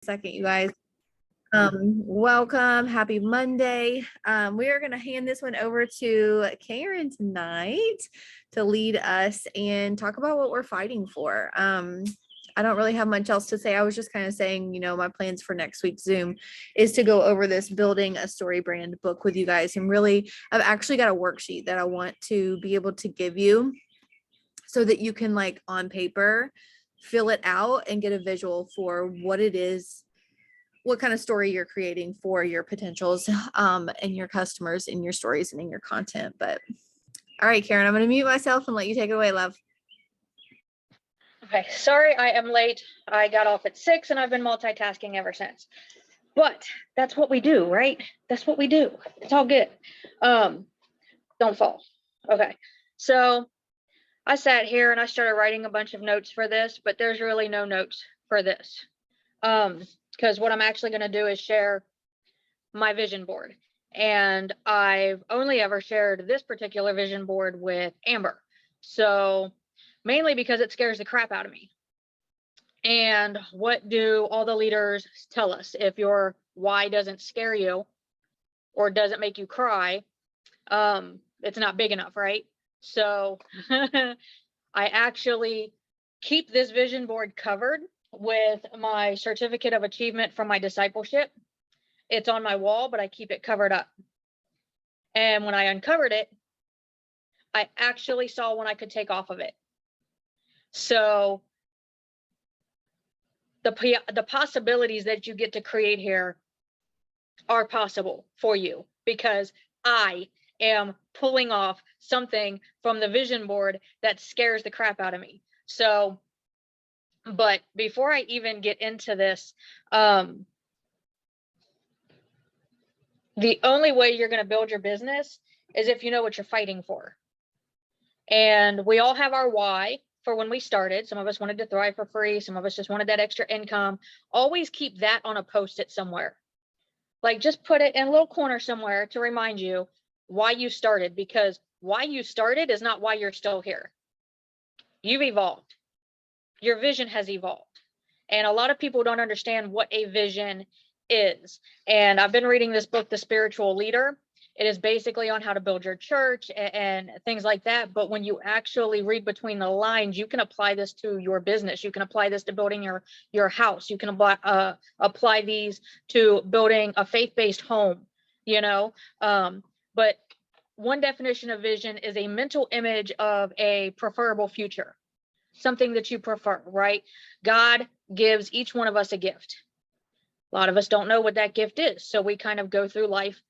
second, you guys. Welcome. Happy Monday. We are going to hand this one over to Karen tonight to lead us and talk about what we're fighting for. I don't really have much else to say. I was just kind of saying, my plans for next week's Zoom is to go over this building a story brand book with you guys. And really, I've actually got a worksheet that I want to be able to give you so that you can, like, on paper, fill it out and get a visual for what it is, what kind of story you're creating for your potentials and your customers in your stories and in your content. But all right, Karen, I'm going to mute myself and let you take it away, love. Okay, sorry I am late. I got off at 6 and I've been multitasking ever since. But that's what we do, right? That's what we do. It's all good. Don't fall. Okay, so I sat here and I started writing a bunch of notes for this, but there's really no notes for this. Because what I'm actually going to do is share my vision board. And I've only ever shared this particular vision board with Amber. So mainly because it scares the crap out of me. And what do all the leaders tell us? If your why doesn't scare you or doesn't make you cry, it's not big enough, right? So I actually keep this vision board covered with my certificate of achievement from my discipleship. It's on my wall, but I keep it covered up. And when I uncovered it, I actually saw one I could take off of it. So the possibilities that you get to create here are possible for you because I am pulling off something from the vision board that scares the crap out of me. So, but before I even get into this, the only way you're going to build your business is if you know what you're fighting for. And we all have our why for when we started. Some of us wanted to thrive for free. Some of us just wanted that extra income. Always keep that on a post-it somewhere. Like, just put it in a little corner somewhere to remind you why you started, because why you started is not why you're still here. You've evolved. Your vision has evolved. And a lot of people don't understand what a vision is. And I've been reading this book, The Spiritual Leader. It is basically on how to build your church and things like that. But when you actually read between the lines, you can apply this to your business. You can apply this to building your house. You can apply these to building a faith-based home, But one definition of vision is a mental image of a preferable future, something that you prefer, right? God gives each one of us a gift. A lot of us don't know what that gift is. So we kind of go through life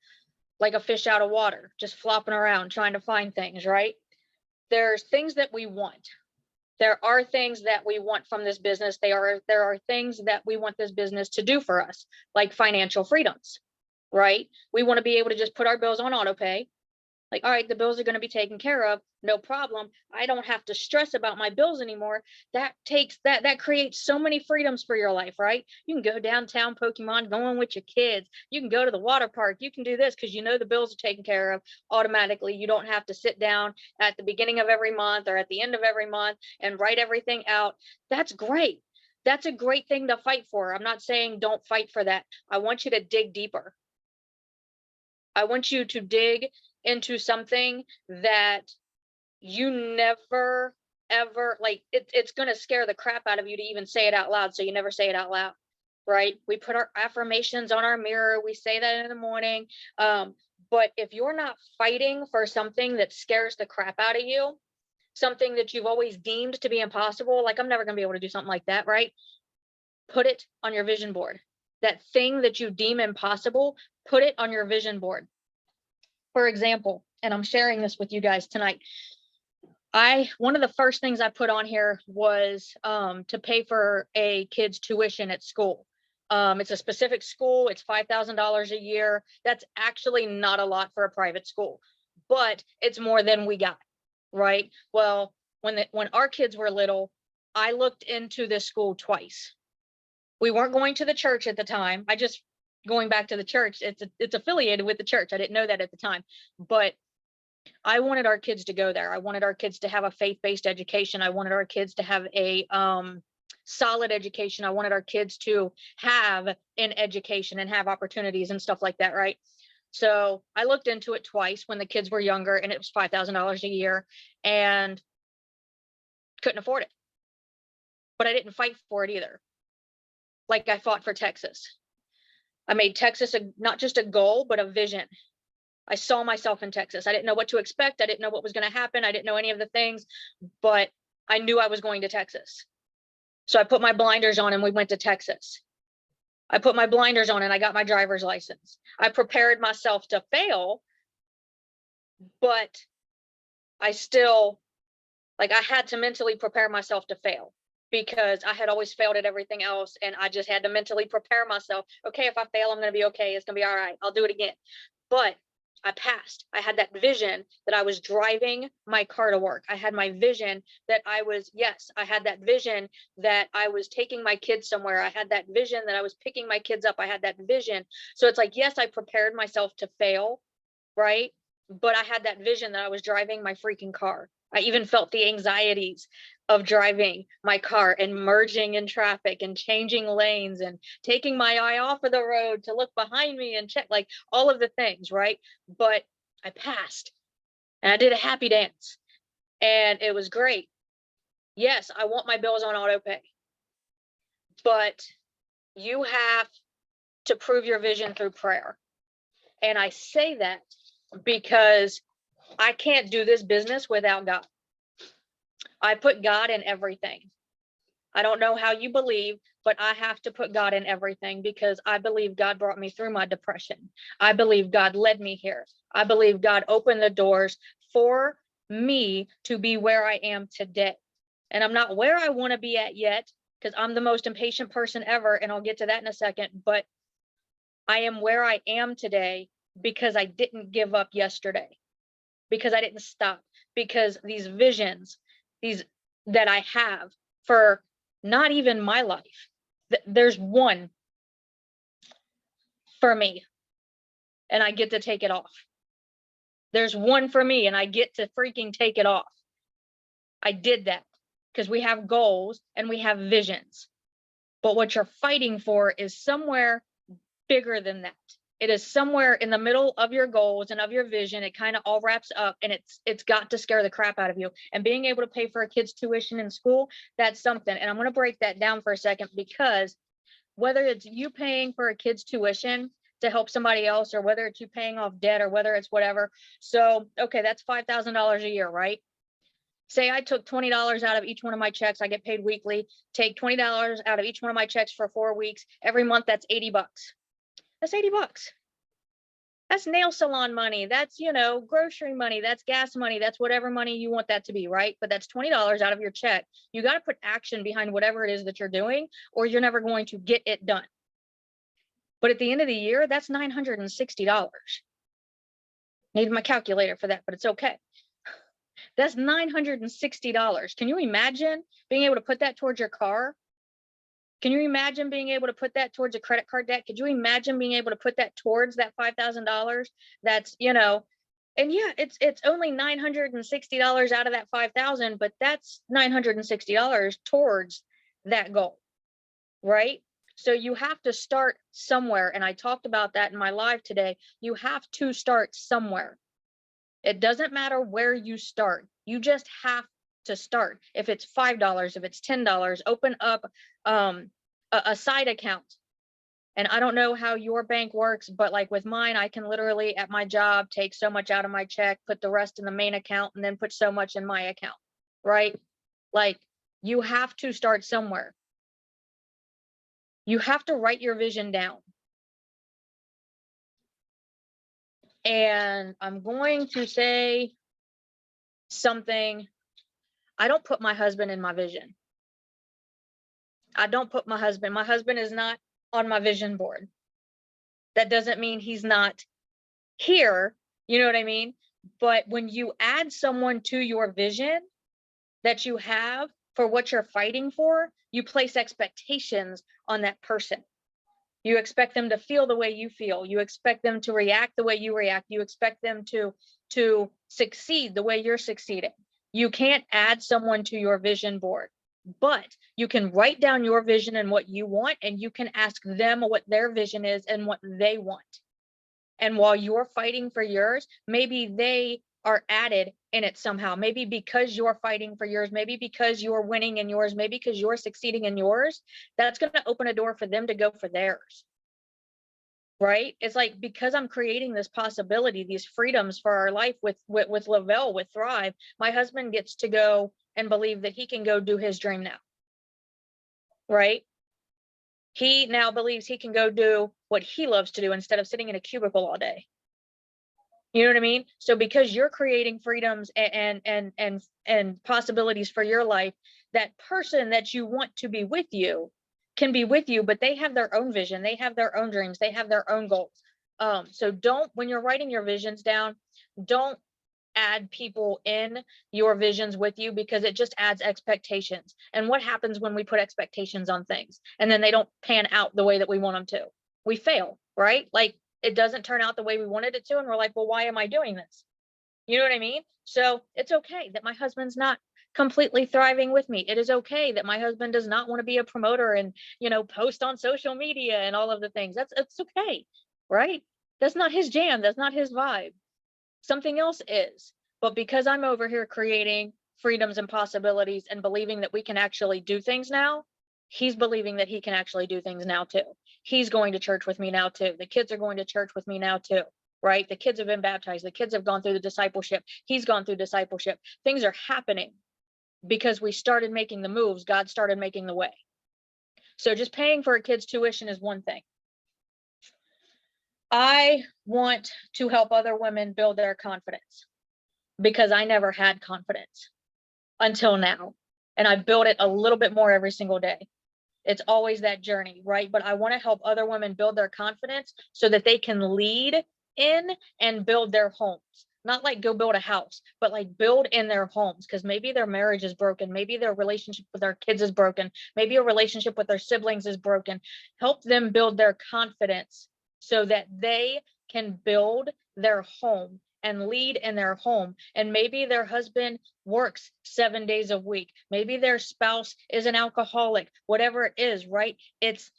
like a fish out of water, just flopping around, trying to find things, right? There's things that we want. There are things that we want from this business. There are things that we want this business to do for us, like financial freedoms, right? We want to be able to just put our bills on auto pay. Like, all right, the bills are going to be taken care of. No problem. I don't have to stress about my bills anymore. That creates so many freedoms for your life, right? You can go downtown Pokemon, going with your kids. You can go to the water park. You can do this because the bills are taken care of automatically. You don't have to sit down at the beginning of every month or at the end of every month and write everything out. That's great. That's a great thing to fight for. I'm not saying don't fight for that. I want you to dig deeper. I want you to dig into something that you never, ever, like, it's going to scare the crap out of you to even say it out loud. So you never say it out loud, right? We put our affirmations on our mirror. We say that in the morning. But if you're not fighting for something that scares the crap out of you, something that you've always deemed to be impossible, like, I'm never going to be able to do something like that, right? Put it on your vision board. That thing that you deem impossible, put it on your vision board. For example, and I'm sharing this with you guys tonight, one of the first things I put on here was to pay for a kid's tuition at school. It's a specific school. It's $5,000 a year. That's actually not a lot for a private school, but it's more than we got, right? Well, when our kids were little, I looked into this school twice. We weren't going to the church at the time. Going back to the church, it's affiliated with the church. I didn't know that at the time, but I wanted our kids to go there. I wanted our kids to have a faith-based education. I wanted our kids to have a solid education. I wanted our kids to have an education and have opportunities and stuff like that, right? So I looked into it twice when the kids were younger, and it was $5,000 a year, and couldn't afford it. But I didn't fight for it either. Like I fought for Texas. I made Texas not just a goal, but a vision. I saw myself in Texas. I didn't know what to expect. I didn't know what was going to happen. I didn't know any of the things, but I knew I was going to Texas. So I put my blinders on and we went to Texas. I put my blinders on and I got my driver's license. I prepared myself to fail, but I still, like, I had to mentally prepare myself to fail because I had always failed at everything else. And I just had to mentally prepare myself. Okay, if I fail, I'm going to be okay. It's going to be all right. I'll do it again. But I passed. I had that vision that I was driving my car to work. I had my vision that I had that vision that I was taking my kids somewhere. I had that vision that I was picking my kids up. I had that vision. So it's like, yes, I prepared myself to fail, right? But I had that vision that I was driving my freaking car. I even felt the anxieties of driving my car and merging in traffic and changing lanes and taking my eye off of the road to look behind me and check, like, all of the things, right? But I passed and I did a happy dance and it was great. Yes, I want my bills on auto pay, but you have to prove your vision through prayer. And I say that because I can't do this business without God. I put God in everything. I don't know how you believe, but I have to put God in everything because I believe God brought me through my depression. I believe God led me here. I believe God opened the doors for me to be where I am today. And I'm not where I want to be at yet because I'm the most impatient person ever. And I'll get to that in a second. But I am where I am today because I didn't give up yesterday, because I didn't stop, because these visions, these that I have for not even my life, there's one for me and I get to take it off. There's one for me and I get to freaking take it off. I did that because we have goals and we have visions, but what you're fighting for is somewhere bigger than that. It is somewhere in the middle of your goals and of your vision. It kind of all wraps up, and it's got to scare the crap out of you. And being able to pay for a kid's tuition in school, that's something. And I'm going to break that down for a second, because whether it's you paying for a kid's tuition to help somebody else, or whether it's you paying off debt, or whether it's whatever. So, okay, that's $5,000 a year, right? Say I took $20 out of each one of my checks. I get paid weekly. Take $20 out of each one of my checks for 4 weeks. Every month, that's $80. That's $80. That's nail salon money. That's, grocery money. That's gas money. That's whatever money you want that to be, right? But that's $20 out of your check. You got to put action behind whatever it is that you're doing, or you're never going to get it done. But at the end of the year, that's $960. Need my calculator for that, but it's okay. That's $960. Can you imagine being able to put that towards your car? Can you imagine being able to put that towards a credit card debt? Could you imagine being able to put that towards that $5,000? That's, and yeah, it's only $960 out of that 5,000, but that's $960 towards that goal, right? So you have to start somewhere. And I talked about that in my live today. You have to start somewhere. It doesn't matter where you start. You just have to start. If it's $5, if it's $10, open up a side account. And I don't know how your bank works, but like with mine, I can literally at my job take so much out of my check, put the rest in the main account, and then put so much in my account, right? Like, you have to start somewhere. You have to write your vision down. And I'm going to say something. I don't put my husband in my vision. I don't put my husband is not on my vision board. That doesn't mean he's not here, you know what I mean? But when you add someone to your vision that you have for what you're fighting for, you place expectations on that person. You expect them to feel the way you feel. You expect them to react the way you react. You expect them to succeed the way you're succeeding. You can't add someone to your vision board. But you can write down your vision and what you want, and you can ask them what their vision is and what they want. And while you're fighting for yours, maybe they are added in it somehow. Maybe because you're fighting for yours, maybe because you're winning in yours, maybe because you're succeeding in yours, that's going to open a door for them to go for theirs. Right? It's like, because I'm creating this possibility, these freedoms for our life with Lavelle, with Thrive, my husband gets to go and believe that he can go do his dream now. Right? He now believes he can go do what he loves to do instead of sitting in a cubicle all day. You know what I mean? So because you're creating freedoms and possibilities for your life, that person that you want to be with you can be with you, but they have their own vision, they have their own dreams, they have their own goals. So don't, when you're writing your visions down, don't add people in your visions with you, because it just adds expectations. And what happens when we put expectations on things and then they don't pan out the way that we want them to? We fail, right? Like, it doesn't turn out the way we wanted it to, and we're like, well, why am I doing this? You know what I mean? So it's okay that my husband's not completely thriving with me. It is okay that my husband does not want to be a promoter and, post on social media and all of the things. It's okay, right? That's not his jam. That's not his vibe. Something else is. But because I'm over here creating freedoms and possibilities and believing that we can actually do things now, he's believing that he can actually do things now too. He's going to church with me now too. The kids are going to church with me now too, right? The kids have been baptized. The kids have gone through the discipleship. He's gone through discipleship. Things are happening because we started making the moves. God started making the way. So just paying for a kid's tuition is one thing. I want to help other women build their confidence, because I never had confidence until now. And I build it a little bit more every single day. It's always that journey, right? But I want to help other women build their confidence so that they can lead in and build their homes. Not like go build a house, but like build in their homes, because maybe their marriage is broken. Maybe their relationship with their kids is broken. Maybe a relationship with their siblings is broken. Help them build their confidence so that they can build their home and lead in their home. And maybe their husband works 7 days a week. Maybe their spouse is an alcoholic, whatever it is, right? It's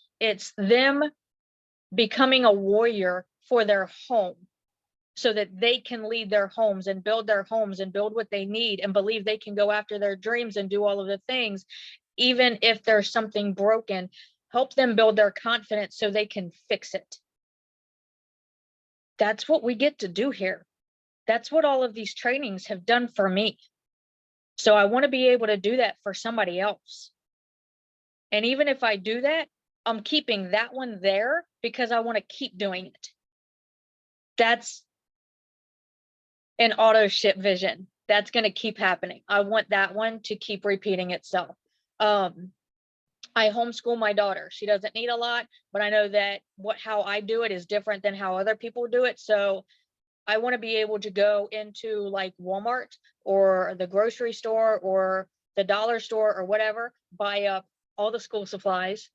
them becoming a warrior for their home so that they can lead their homes and build what they need and believe they can go after their dreams and do all of the things, even if there's something broken. Help them build their confidence so they can fix it. That's what we get to do here. That's what all of these trainings have done for me. So I want to be able to do that for somebody else. And even if I do that, I'm keeping that one there because I want to keep doing it. That's an auto ship vision. That's going to keep happening. I want that one to keep repeating itself. I homeschool my daughter. She doesn't need a lot, but I know that how I do it is different than how other people do it. So I want to be able to go into like Walmart or the grocery store or the dollar store or whatever, buy up all the school supplies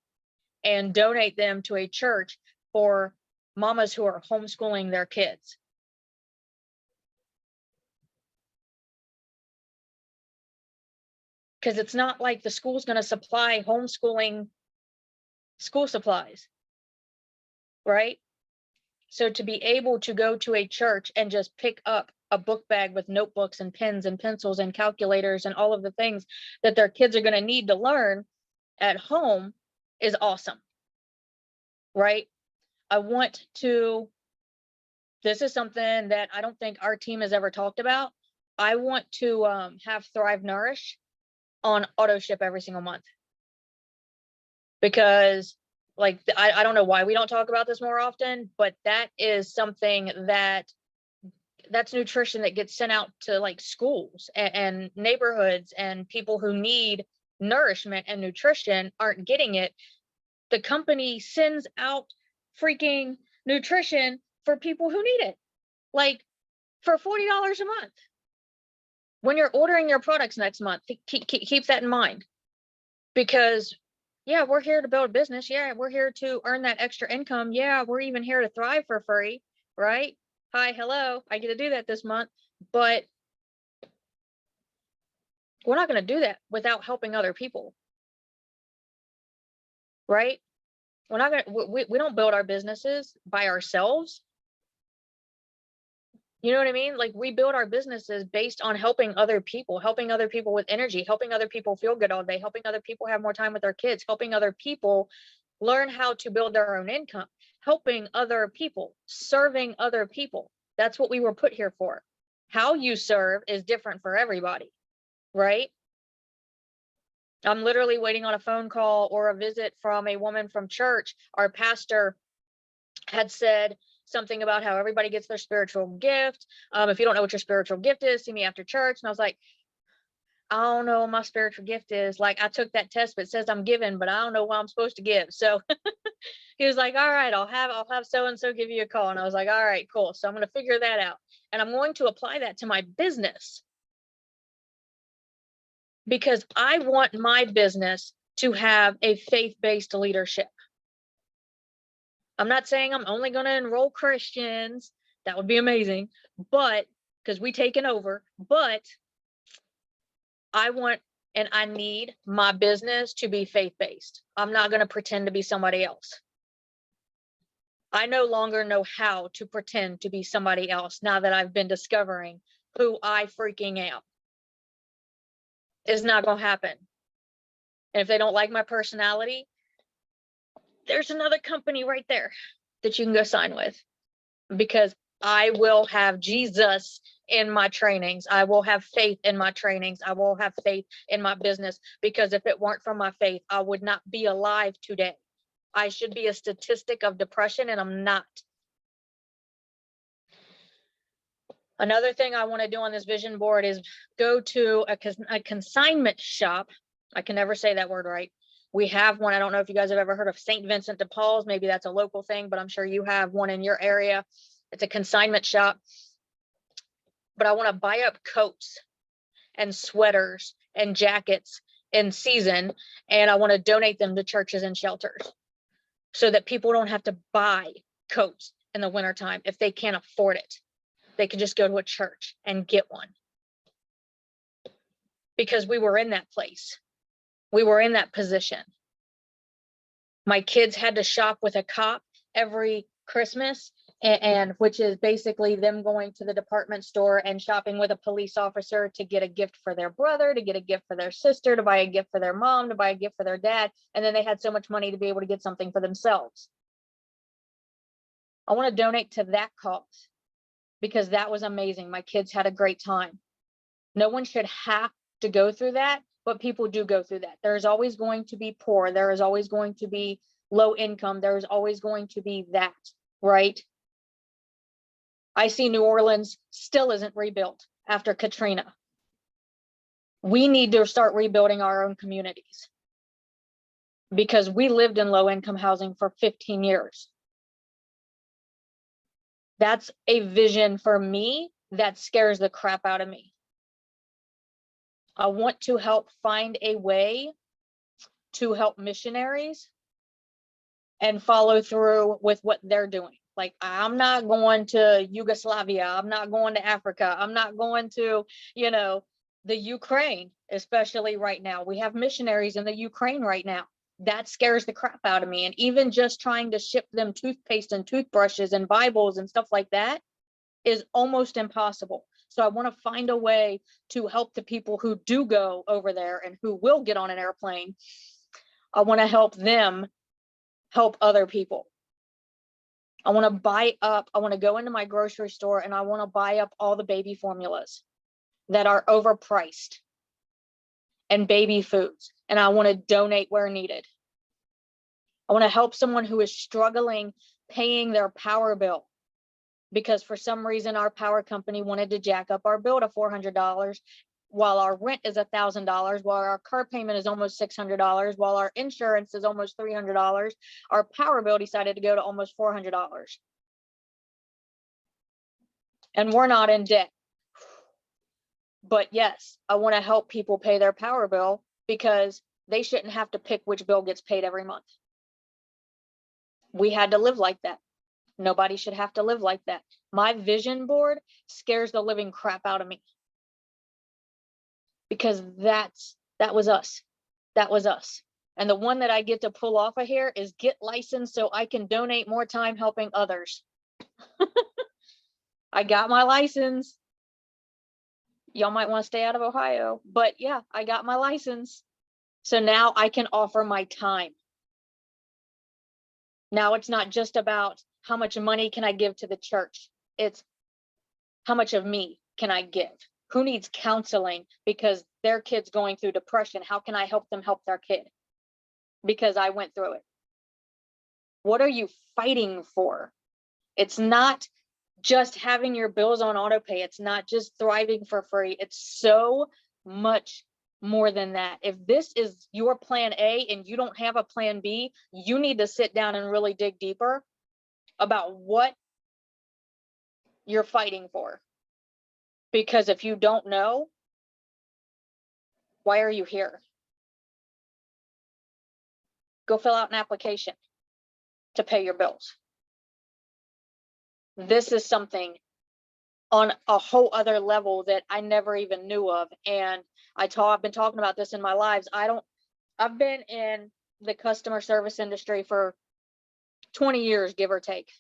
and donate them to a church for mamas who are homeschooling their kids. Because it's not like the school's going to supply homeschooling school supplies, right? So to be able to go to a church and just pick up a book bag with notebooks and pens and pencils and calculators and all of the things that their kids are going to need to learn at home is awesome, right? I want to, this is something that I don't think our team has ever talked about. I want to have Thrive Nourish on auto ship every single month, because like I don't know why we don't talk about this more often, but that is something that's nutrition that gets sent out to like schools and neighborhoods, and people who need nourishment and nutrition aren't getting it. The company sends out freaking nutrition for people who need it, like for $40 a month. When you're ordering your products next month, keep that in mind, because yeah, we're here to build a business. Yeah, we're here to earn that extra income. Yeah, we're even here to thrive for free, right? Hi, hello, I get to do that this month, but we're not going to do that without helping other people. right? We're not gonna, we don't build our businesses by ourselves. You know what I mean? Like, we build our businesses based on helping other people with energy, helping other people feel good all day, helping other people have more time with their kids, helping other people learn how to build their own income, helping other people, serving other people. That's what we were put here for. How you serve is different for everybody, right? I'm literally waiting on a phone call or a visit from a woman from church. Our pastor had said something about how everybody gets their spiritual gift. If you don't know what your spiritual gift is, see me after church. And I was like, I don't know what my spiritual gift is. Like, I took that test, but it says I'm giving, but I don't know what I'm supposed to give. So he was like, all right, I'll have so-and-so give you a call. And I was like, all right, cool. So I'm going to figure that out. And I'm going to apply that to my business, because I want my business to have a faith-based leadership. I'm not saying I'm only going to enroll Christians. That would be amazing, but because we taken over, but I want and I need my business to be faith-based. I'm not going to pretend to be somebody else. I no longer know how to pretend to be somebody else now that I've been discovering who I freaking am. It's not going to happen. And if they don't like my personality, there's another company right there that you can go sign with, because I will have Jesus in my trainings. I will have faith in my trainings. I will have faith in my business, because if it weren't for my faith, I would not be alive today. I should be a statistic of depression, and I'm not. Another thing I want to do on this vision board is go to a consignment shop. I can never say that word right. We have one. I don't know if you guys have ever heard of St. Vincent de Paul's. Maybe that's a local thing, but I'm sure you have one in your area. It's a consignment shop. But I want to buy up coats and sweaters and jackets in season, and I want to donate them to churches and shelters so that people don't have to buy coats in the wintertime if they can't afford it. They could just go to a church and get one. Because we were in that place. We were in that position. My kids had to shop with a cop every Christmas, and which is basically them going to the department store and shopping with a police officer to get a gift for their brother, to get a gift for their sister, to buy a gift for their mom, to buy a gift for their dad. And then they had so much money to be able to get something for themselves. I want to donate to that cause, because that was amazing. My kids had a great time. No one should have to go through that, but people do go through that. There's always going to be poor. There is always going to be low income. There's always going to be that, right? I see New Orleans still isn't rebuilt after Katrina. We need to start rebuilding our own communities, because we lived in low income housing for 15 years. That's a vision for me that scares the crap out of me. I want to help find a way to help missionaries and follow through with what they're doing. Like, I'm not going to Yugoslavia. I'm not going to Africa. I'm not going to, the Ukraine, especially right now. We have missionaries in the Ukraine right now. That scares the crap out of me. And even just trying to ship them toothpaste and toothbrushes and Bibles and stuff like that is almost impossible. So I want to find a way to help the people who do go over there and who will get on an airplane. I want to help them help other people. I want to go into my grocery store and I want to buy up all the baby formulas that are overpriced and baby foods. And I want to donate where needed. I want to help someone who is struggling paying their power bill, because for some reason our power company wanted to jack up our bill to $400, while our rent is $1,000, while our car payment is almost $600, while our insurance is almost $300. Our power bill decided to go to almost $400. And we're not in debt. But yes, I want to help people pay their power bill, because they shouldn't have to pick which bill gets paid every month. We had to live like that. Nobody should have to live like that. My vision board scares the living crap out of me, because that was us. That was us. And the one that I get to pull off of here is get licensed so I can donate more time helping others. I got my license. Y'all might want to stay out of Ohio, but yeah, I got my license. So now I can offer my time. Now it's not just about how much money can I give to the church. It's how much of me can I give? Who needs counseling because their kid's going through depression? How can I help them help their kid? Because I went through it. What are you fighting for? It's not just having your bills on auto pay. It's not just thriving for free. It's so much more than that. If this is your plan A and you don't have a plan B, you need to sit down and really dig deeper about what you're fighting for. Because if you don't know, why are you here? Go fill out an application to pay your bills. This is something on a whole other level that I never even knew of. And I've been talking about this in my lives. I've been in the customer service industry for 20 years, give or take.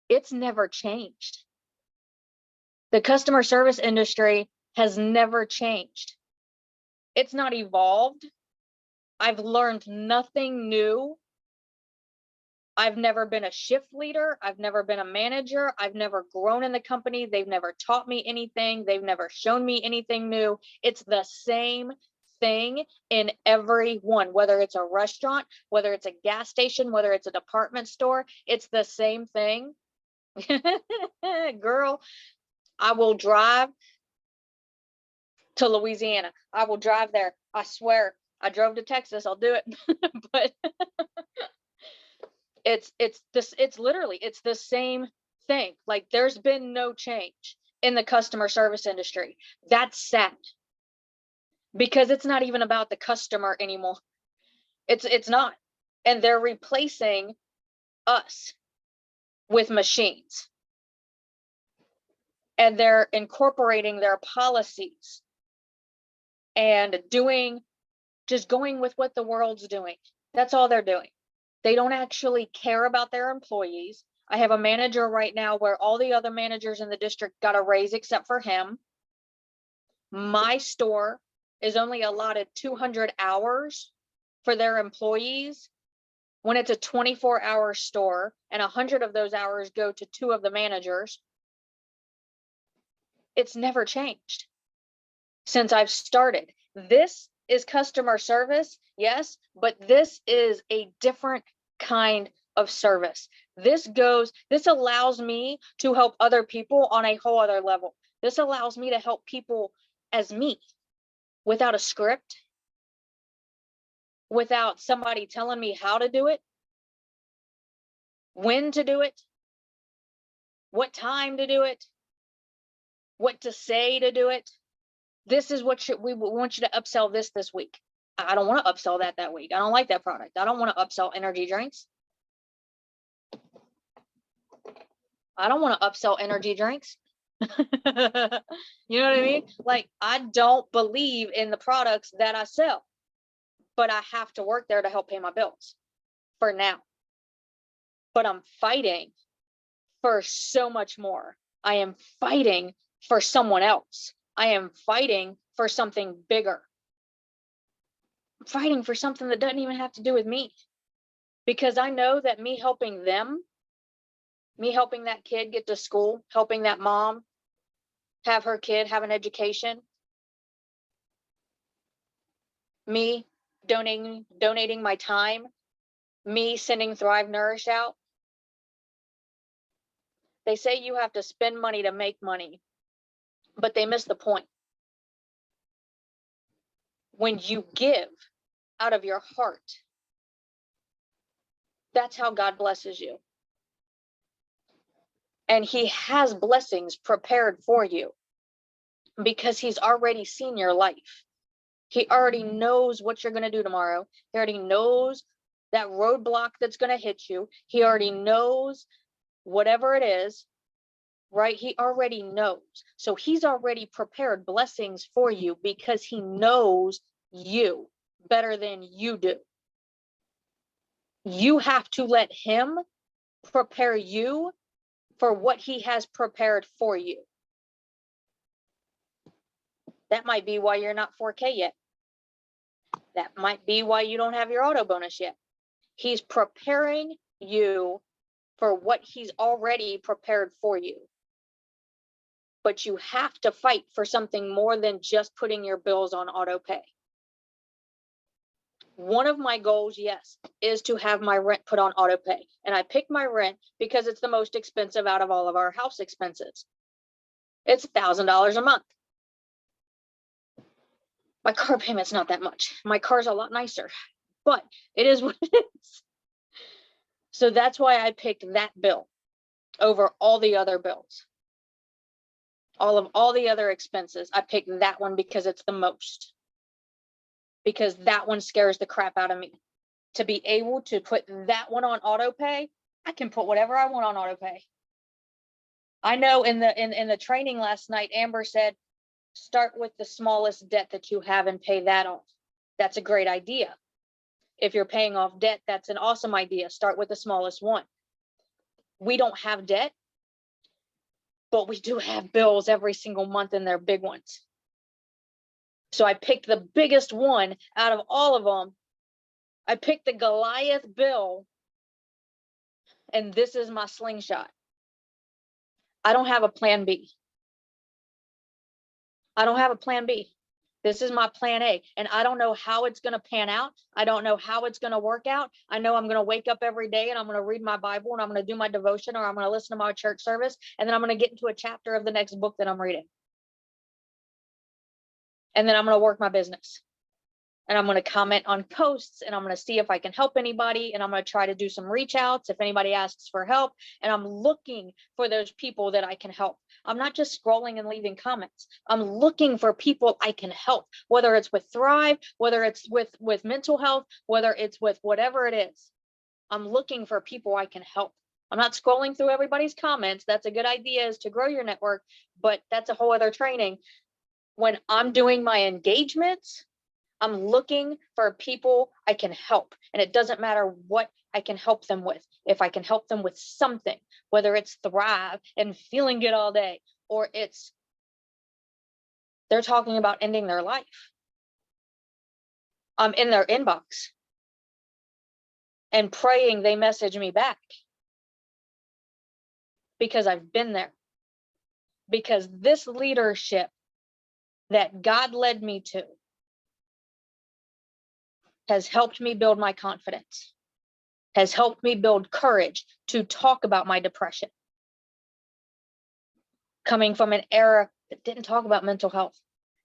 It's never changed. The customer service industry has never changed. It's not evolved. I've learned nothing new. I've never been a shift leader. I've never been a manager. I've never grown in the company. They've never taught me anything. They've never shown me anything new. It's the same thing in every one, whether it's a restaurant, whether it's a gas station, whether it's a department store, it's the same thing. Girl, I will drive to Louisiana. I will drive there. I swear. I drove to Texas. I'll do it. But it's literally the same thing. Like, there's been no change in the customer service industry. That's sad, because it's not even about the customer anymore. It's not. And they're replacing us with machines, and they're incorporating their policies and just going with what the world's doing. That's all they're doing. They don't actually care about their employees. I have a manager right now where all the other managers in the district got a raise except for him. My store is only allotted 200 hours for their employees when it's a 24-hour store, and 100 of those hours go to 2 of the managers. It's never changed since I've started. This is customer service, yes, but this is a different kind of service. This allows me to help other people on a whole other level. This allows me to help people as me, without a script, without somebody telling me how to do it, when to do it, what time to do it, what to say to do it. This is what we want you to upsell this week. I don't want to upsell that week. I don't like that product. I don't want to upsell energy drinks. I don't want to upsell energy drinks. You know what I mean? Like, I don't believe in the products that I sell, but I have to work there to help pay my bills for now. But I'm fighting for so much more. I am fighting for someone else. I am fighting for something bigger. I'm fighting for something that doesn't even have to do with me, because I know that me helping them, me helping that kid get to school, helping that mom have her kid have an education, me donating my time, me sending Thrive Nourish out. They say you have to spend money to make money, but they miss the point. When you give out of your heart, that's how God blesses you. And He has blessings prepared for you, because He's already seen your life. He already knows what you're going to do tomorrow. He already knows that roadblock that's going to hit you. He already knows whatever it is, right? He already knows. So He's already prepared blessings for you, because He knows you better than you do. You have to let him prepare you for what he has prepared for you. That might be why you're not 4K yet. That might be why you don't have your auto bonus yet. He's preparing you for what he's already prepared for you. But you have to fight for something more than just putting your bills on auto pay. One of my goals, yes, is to have my rent put on auto pay. And I picked my rent because it's the most expensive out of all of our house expenses. It's $1,000 a month. My car payment's not that much. My car's a lot nicer, but it is what it is. So that's why I picked that bill over all the other bills. All the other expenses, I picked that one because it's the most. Because that one scares the crap out of me. To be able to put that one on auto pay, I can put whatever I want on auto pay. I know in the training last night, Amber said, start with the smallest debt that you have and pay that off. That's a great idea. If you're paying off debt, that's an awesome idea. Start with the smallest one. We don't have debt, but we do have bills every single month, and they're big ones. So I picked the biggest one out of all of them. I picked the Goliath bill, and this is my slingshot. I don't have a plan B. I don't have a plan B. This is my plan A, and I don't know how it's going to pan out. I don't know how it's going to work out. I know I'm going to wake up every day and I'm going to read my Bible and I'm going to do my devotion, or I'm going to listen to my church service, and then I'm going to get into a chapter of the next book that I'm reading. And then I'm going to work my business. And I'm going to comment on posts, and I'm going to see if I can help anybody. And I'm going to try to do some reach outs if anybody asks for help. And I'm looking for those people that I can help. I'm not just scrolling and leaving comments. I'm looking for people I can help, whether it's with Thrive, whether it's with mental health, whether it's with whatever it is. I'm looking for people I can help. I'm not scrolling through everybody's comments. That's a good idea, is to grow your network, but that's a whole other training. When I'm doing my engagements, I'm looking for people I can help, and it doesn't matter what I can help them with. If I can help them with something, whether it's Thrive and feeling good all day, or it's they're talking about ending their life, I'm in their inbox and praying they message me back, because I've been there. Because this leadership that God led me to has helped me build my confidence, has helped me build courage to talk about my depression. Coming from an era that didn't talk about mental health,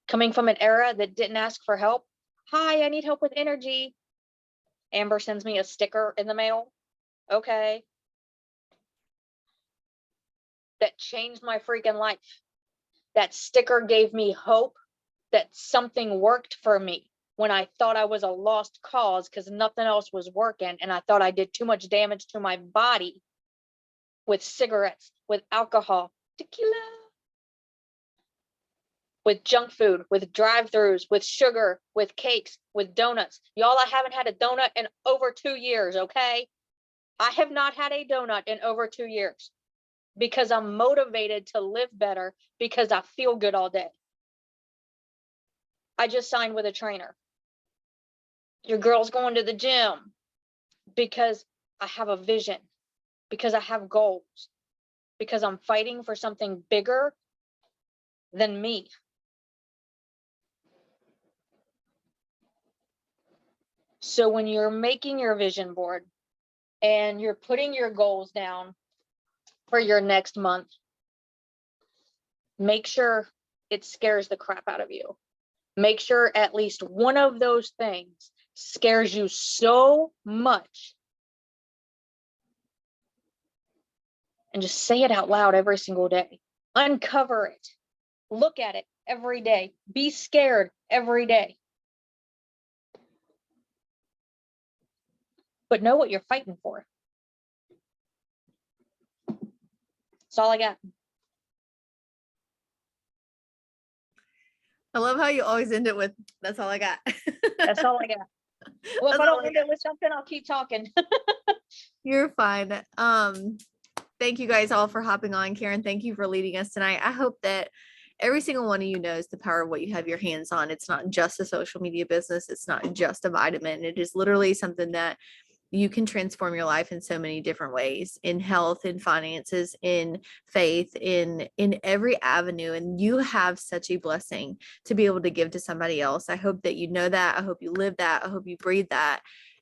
coming from an era that didn't ask for help. Hi, I need help with energy. Amber sends me a sticker in the mail. Okay. That changed my freaking life. That sticker gave me hope that something worked for me when I thought I was a lost cause because nothing else was working, and I thought I did too much damage to my body with cigarettes, with alcohol, tequila, with junk food, with drive-thrus, with sugar, with cakes, with donuts. Y'all, I haven't had a donut in over 2 years, okay? I have not had a donut in over 2 years because I'm motivated to live better, because I feel good all day. I just signed with a trainer. Your girl's going to the gym because I have a vision, because I have goals, because I'm fighting for something bigger than me. So when you're making your vision board and you're putting your goals down for your next month, make sure it scares the crap out of you. Make sure at least one of those things scares you so much. And just say it out loud every single day. Uncover it. Look at it every day. Be scared every day. But know what you're fighting for. That's all I got. I love how you always end it with, that's all I got. That's all I got. Well, if That's I all don't I end it with something, I'll keep talking. You're fine. Thank you guys all for hopping on. Karen, thank you for leading us tonight. I hope that every single one of you knows the power of what you have your hands on. It's not just a social media business. It's not just a vitamin. It is literally something that you can transform your life in so many different ways, in health, in finances, in faith, in every avenue. And you have such a blessing to be able to give to somebody else. I hope that you know that. I hope you live that. I hope you breathe that.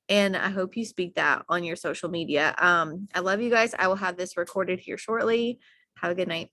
And I hope you speak that on your social media. I love you guys. I will have this recorded here shortly. Have a good night.